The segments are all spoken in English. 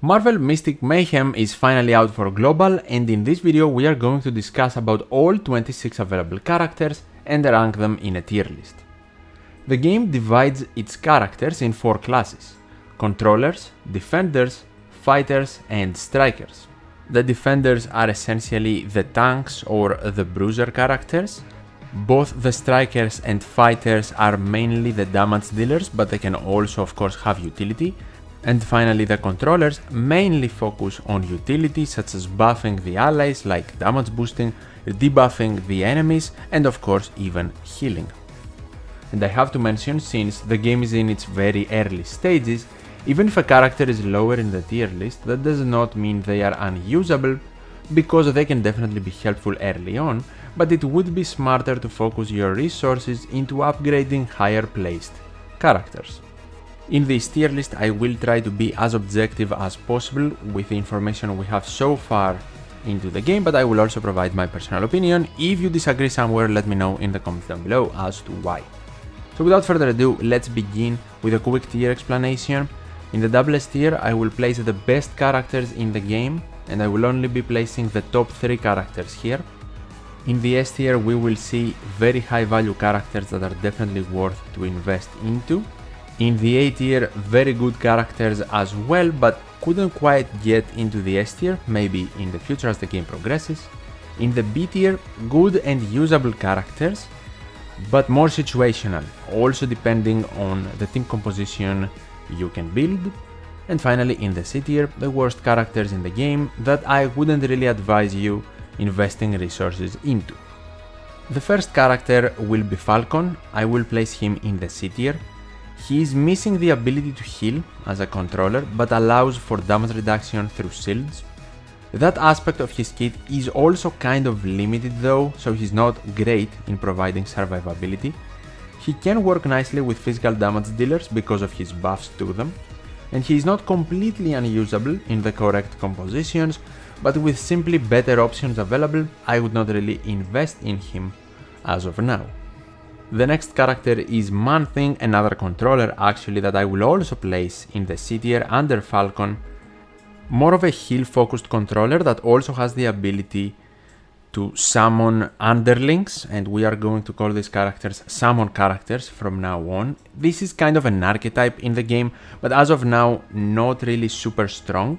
Marvel Mystic Mayhem is finally out for global, and in this video we are going to discuss about all 26 available characters and rank them in a tier list. The game divides its characters in 4 classes: controllers, defenders, fighters and strikers. The defenders are essentially the tanks or the bruiser characters. Both the strikers and fighters are mainly the damage dealers, but they can also of course have utility. And finally the controllers mainly focus on utility such as buffing the allies like damage boosting, debuffing the enemies and of course even healing. And I have to mention, since the game is in its very early stages, even if a character is lower in the tier list, that does not mean they are unusable, because they can definitely be helpful early on, but it would be smarter to focus your resources into upgrading higher placed characters. In this tier list I will try to be as objective as possible with the information we have so far into the game, but I will also provide my personal opinion. If you disagree somewhere, let me know in the comments down below as to why. So without further ado, let's begin with a quick tier explanation. In the double S tier I will place the best characters in the game, and I will only be placing the top 3 characters here. In the S tier we will see very high value characters that are definitely worth to invest into. In the A tier, very good characters as well, but couldn't quite get into the S tier, maybe in the future as the game progresses. In the B tier, good and usable characters, but more situational, also depending on the team composition you can build. And finally in the C tier, the worst characters in the game that I wouldn't really advise you investing resources into. The first character will be Falcon. I will place him in the C tier. He is missing the ability to heal as a controller, but allows for damage reduction through shields. That aspect of his kit is also kind of limited though, so he's not great in providing survivability. He can work nicely with physical damage dealers because of his buffs to them, and he is not completely unusable in the correct compositions, but with simply better options available, I would not really invest in him as of now. The next character is Man-Thing, another controller actually that I will also place in the C tier under Falcon. More of a heal focused controller that also has the ability to summon underlings, and we are going to call these characters summon characters from now on. This is kind of an archetype in the game, but as of now not really super strong.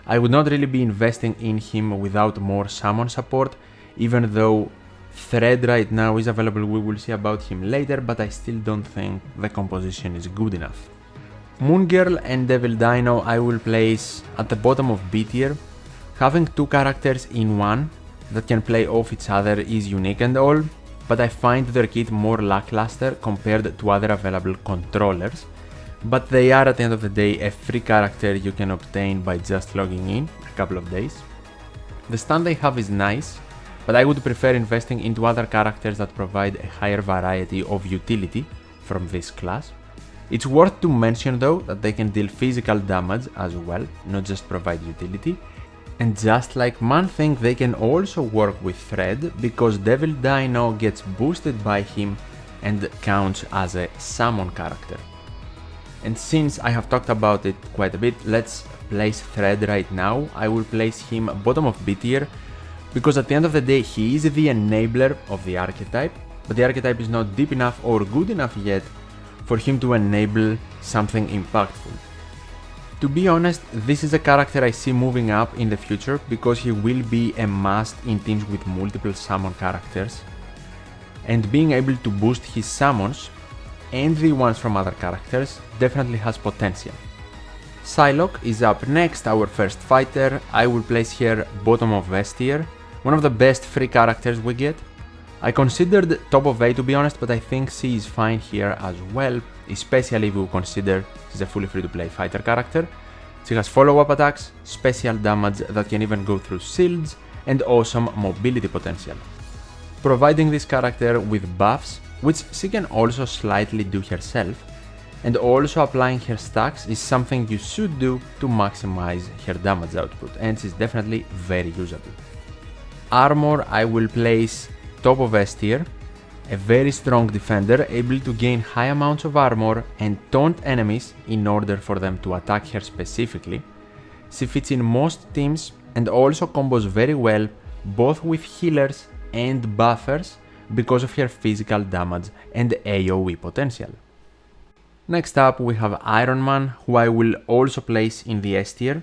I would not really be investing in him without more summon support, even though Thread right now is available. We will see about him later, but I still don't think the composition is good enough. Moon Girl and Devil Dino I will place at the bottom of B tier. Having 2 characters in one that can play off each other is unique and all, but I find their kit more lackluster compared to other available controllers. But they are at the end of the day a free character you can obtain by just logging in a couple of days. The stand they have is nice, but I would prefer investing into other characters that provide a higher variety of utility from this class. It's worth to mention though that they can deal physical damage as well, not just provide utility. And just like Man-Thing, they can also work with Thread, because Devil Dino gets boosted by him and counts as a summon character. And since I have talked about it quite a bit, let's place Thread right now. I will place him bottom of B tier, because at the end of the day he is the enabler of the archetype, but the archetype is not deep enough or good enough yet for him to enable something impactful. To be honest, this is a character I see moving up in the future, because he will be a must in teams with multiple summon characters, and being able to boost his summons and the ones from other characters definitely has potential. Psylocke is up next, our first fighter. I will place here bottom of S tier. One of the best free characters we get. I considered top of A to be honest, but I think C is fine here as well, especially if you consider she's a fully free to play fighter character. She has follow-up attacks, special damage that can even go through shields, and awesome mobility potential. Providing this character with buffs, which she can also slightly do herself, and also applying her stacks is something you should do to maximize her damage output, and she's definitely very usable. Armor I will place top of S tier, a very strong defender able to gain high amounts of armor and taunt enemies in order for them to attack her specifically. She fits in most teams and also combos very well both with healers and buffers because of her physical damage and AoE potential. Next up we have Iron Man, who I will also place in the S tier.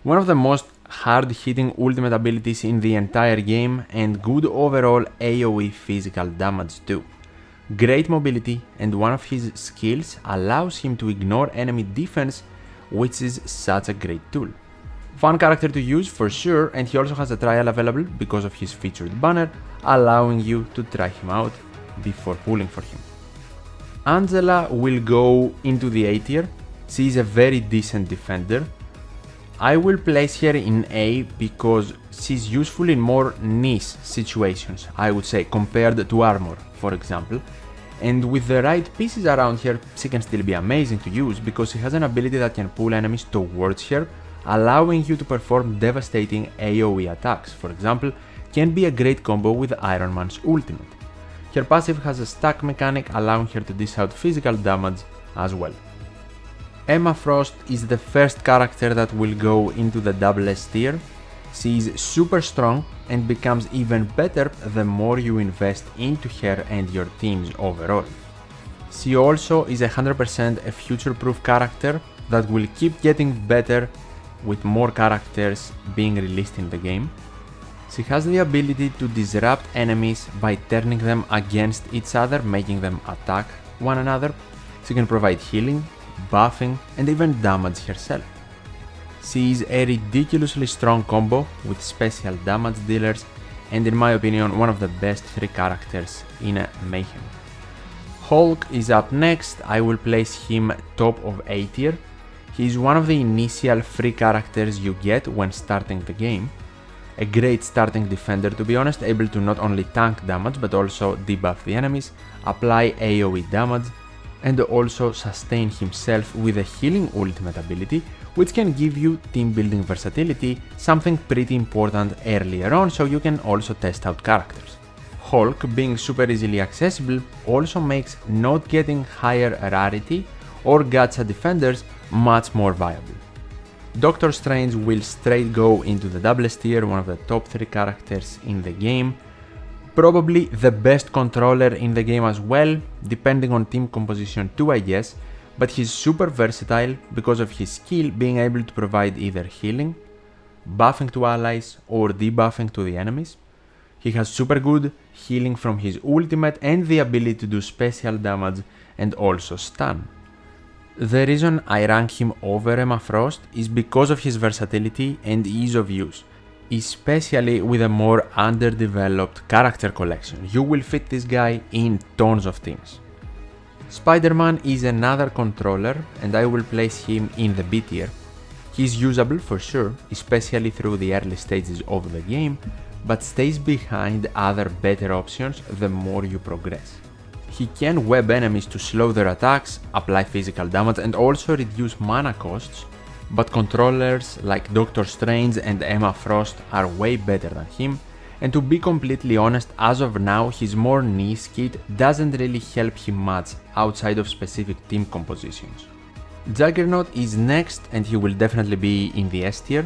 One of the most hard-hitting ultimate abilities in the entire game and good overall AoE physical damage too. Great mobility, and one of his skills allows him to ignore enemy defense, which is such a great tool. Fun character to use for sure, and he also has a trial available because of his featured banner, allowing you to try him out before pulling for him. Angela will go into the A tier. She is a very decent defender. I will place her in A because she's useful in more niche situations, I would say, compared to armor, for example. And with the right pieces around her, she can still be amazing to use because she has an ability that can pull enemies towards her, allowing you to perform devastating AoE attacks. For example, can be a great combo with Iron Man's ultimate. Her passive has a stack mechanic allowing her to dish out physical damage as well. Emma Frost is the first character that will go into the double S tier. She is super strong and becomes even better the more you invest into her and your teams overall. She also is 100% a future-proof character that will keep getting better with more characters being released in the game. She has the ability to disrupt enemies by turning them against each other, making them attack one another. She can provide healing, buffing, and even damage herself. She is a ridiculously strong combo with special damage dealers, and in my opinion one of the best 3 characters in Mayhem. Hulk is up next. I will place him top of A tier. He is one of the initial free characters you get when starting the game. A great starting defender, to be honest, able to not only tank damage but also debuff the enemies, apply AoE damage, and also sustain himself with a healing ultimate ability, which can give you team building versatility, something pretty important earlier on, so you can also test out characters. Hulk, being super easily accessible, also makes not getting higher rarity or gacha defenders much more viable. Doctor Strange will straight go into the double S tier, one of the top 3 characters in the game. Probably the best controller in the game as well, depending on team composition too, I guess, but he's super versatile because of his skill being able to provide either healing, buffing to allies, or debuffing to the enemies. He has super good healing from his ultimate and the ability to do special damage and also stun. The reason I rank him over Emma Frost is because of his versatility and ease of use, especially with a more underdeveloped character collection. You will fit this guy in tons of teams. Spiderman is another controller and I will place him in the B tier. He's usable for sure, especially through the early stages of the game, but stays behind other better options the more you progress. He can web enemies to slow their attacks, apply physical damage and also reduce mana costs, but controllers like Doctor Strange and Emma Frost are way better than him, and to be completely honest, as of now his more niche kit doesn't really help him much outside of specific team compositions. Juggernaut is next and he will definitely be in the S tier.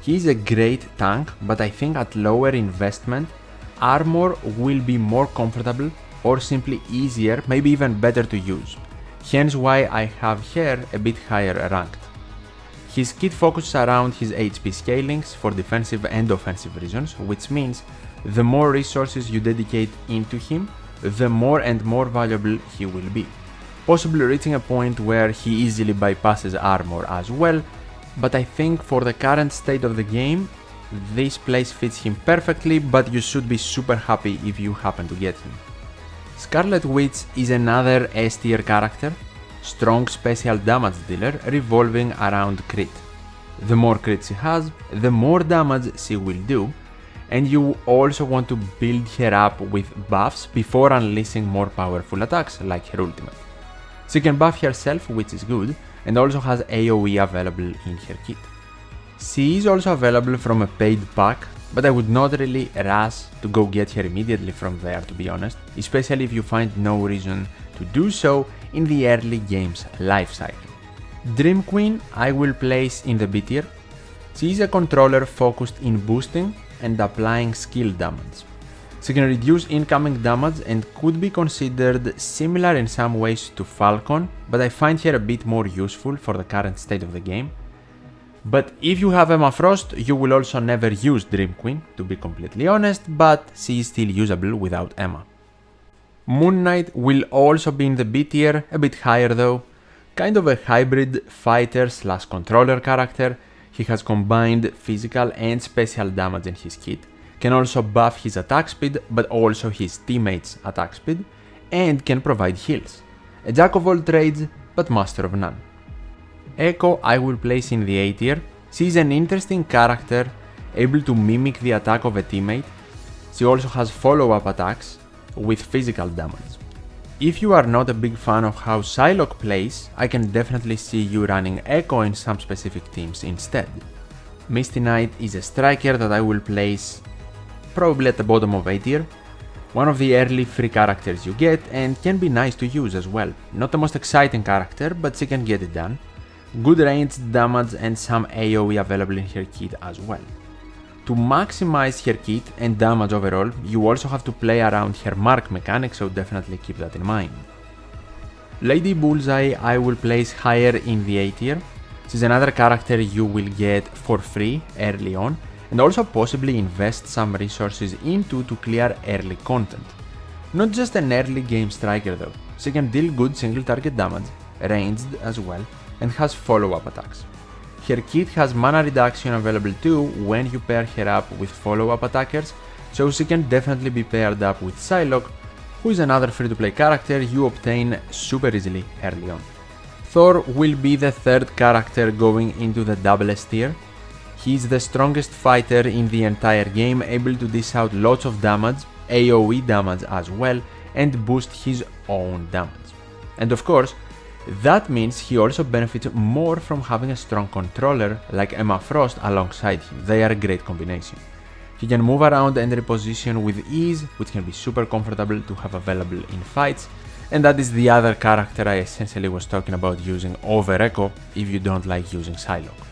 He is a great tank, but I think at lower investment, armor will be more comfortable or simply easier, maybe even better to use, hence why I have her a bit higher ranked. His kit focuses around his HP scalings for defensive and offensive reasons, which means the more resources you dedicate into him, the more and more valuable he will be, possibly reaching a point where he easily bypasses armor as well, but I think for the current state of the game, this place fits him perfectly, but you should be super happy if you happen to get him. Scarlet Witch is another S tier character, strong special damage dealer revolving around crit. The more crit she has, the more damage she will do, and you also want to build her up with buffs before unleashing more powerful attacks like her ultimate. She can buff herself, which is good, and also has AoE available in her kit. She is also available from a paid pack, but I would not really rush to go get her immediately from there, to be honest, especially if you find no reason to do so in the early game's life cycle. Dreamqueen I will place in the B tier. She is a controller focused in boosting and applying skill damage. She can reduce incoming damage and could be considered similar in some ways to Falcon, but I find her a bit more useful for the current state of the game. But if you have Emma Frost, you will also never use Dreamqueen, to be completely honest, but she is still usable without Emma. Moon Knight will also be in the B tier, a bit higher though. Kind of a hybrid fighter / controller character. He has combined physical and special damage in his kit, can also buff his attack speed but also his teammates' attack speed, and can provide heals. A jack of all trades but master of none. Echo I will place in the A tier. She is an interesting character, able to mimic the attack of a teammate. She also has follow-up attacks with physical damage. If you are not a big fan of how Psylocke plays, I can definitely see you running Echo in some specific teams instead. Misty Knight is a striker that I will place probably at the bottom of A tier. One of the early free characters you get and can be nice to use as well. Not the most exciting character, but she can get it done. Good range, damage and some AoE available in her kit as well. To maximize her kit and damage overall, you also have to play around her mark mechanic, so definitely keep that in mind. Lady Bullseye I will place higher in the A tier. She's another character you will get for free early on, and also possibly invest some resources into to clear early content. Not just an early game striker though, she can deal good single target damage, ranged as well, and has follow-up attacks. Her kit has mana reduction available too when you pair her up with follow-up attackers, so she can definitely be paired up with Psylocke, who is another free-to-play character you obtain super easily early on. Thor will be the third character going into the double S tier. He is the strongest fighter in the entire game, able to dish out lots of damage, AoE damage as well, and boost his own damage. And of course, that means he also benefits more from having a strong controller like Emma Frost alongside him. They are a great combination. He can move around and reposition with ease, which can be super comfortable to have available in fights, and that is the other character I essentially was talking about using over Echo if you don't like using Psylocke.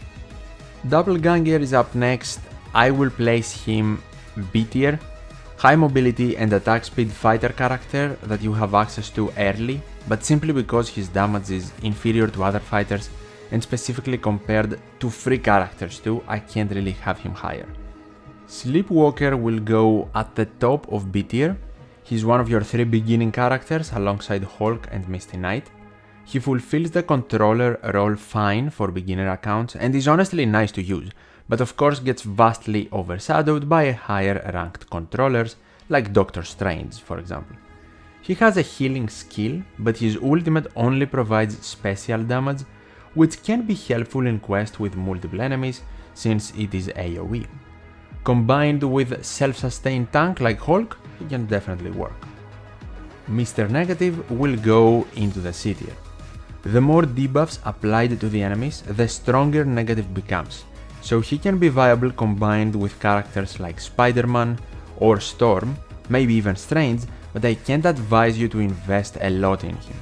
Doppleganger is up next. I will place him B tier. High mobility and attack speed fighter character that you have access to early, but simply because his damage is inferior to other fighters and specifically compared to free characters too, I can't really have him higher. Sleepwalker will go at the top of B tier. He's one of your 3 beginning characters alongside Hulk and Misty Knight. He fulfills the controller role fine for beginner accounts and is honestly nice to use, but of course gets vastly overshadowed by higher ranked controllers like Doctor Strange, for example. He has a healing skill, but his ultimate only provides special damage, which can be helpful in quests with multiple enemies since it is AoE. Combined with self-sustained tank like Hulk, it can definitely work. Mr. Negative will go into the C tier. The more debuffs applied to the enemies, the stronger Negative becomes, so he can be viable combined with characters like Spiderman or Storm, maybe even Strange, but I can't advise you to invest a lot in him.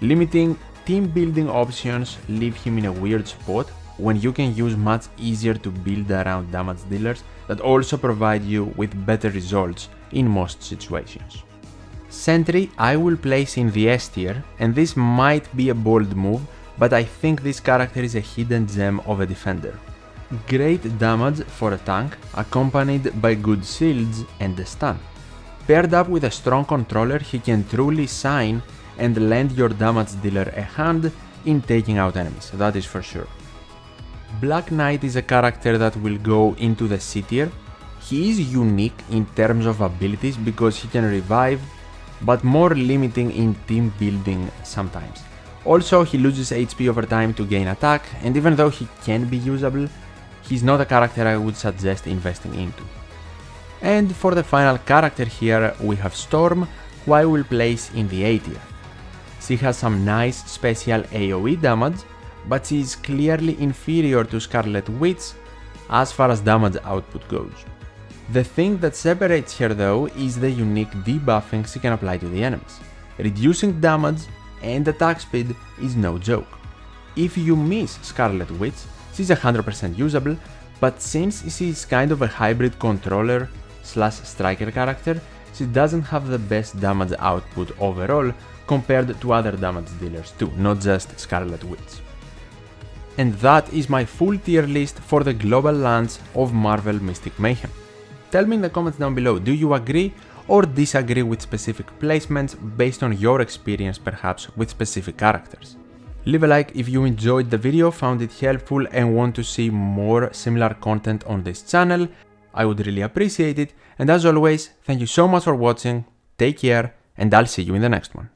Limiting team building options leave him in a weird spot when you can use much easier to build around damage dealers that also provide you with better results in most situations. Sentry I will place in the S tier, and this might be a bold move, but I think this character is a hidden gem of a defender. Great damage for a tank, accompanied by good shields and a stun. Paired up with a strong controller, he can truly shine and lend your damage dealer a hand in taking out enemies, that is for sure. Black Knight is a character that will go into the C tier. He is unique in terms of abilities because he can revive, but more limiting in team building sometimes. Also, he loses HP over time to gain attack, and even though he can be usable, he's not a character I would suggest investing into. And for the final character here, we have Storm, who I will place in the A tier. She has some nice special AoE damage, but she is clearly inferior to Scarlet Witch as far as damage output goes. The thing that separates her though is the unique debuffing she can apply to the enemies. Reducing damage and attack speed is no joke. If you miss Scarlet Witch, she's 100% usable, but since she is kind of a hybrid controller / striker character, she doesn't have the best damage output overall compared to other damage dealers too, not just Scarlet Witch. And that is my full tier list for the global launch of Marvel Mystic Mayhem. Tell me in the comments down below, do you agree or disagree with specific placements based on your experience perhaps with specific characters? Leave a like if you enjoyed the video, found it helpful and want to see more similar content on this channel. I would really appreciate it, and as always, thank you so much for watching, take care, and I'll see you in the next one.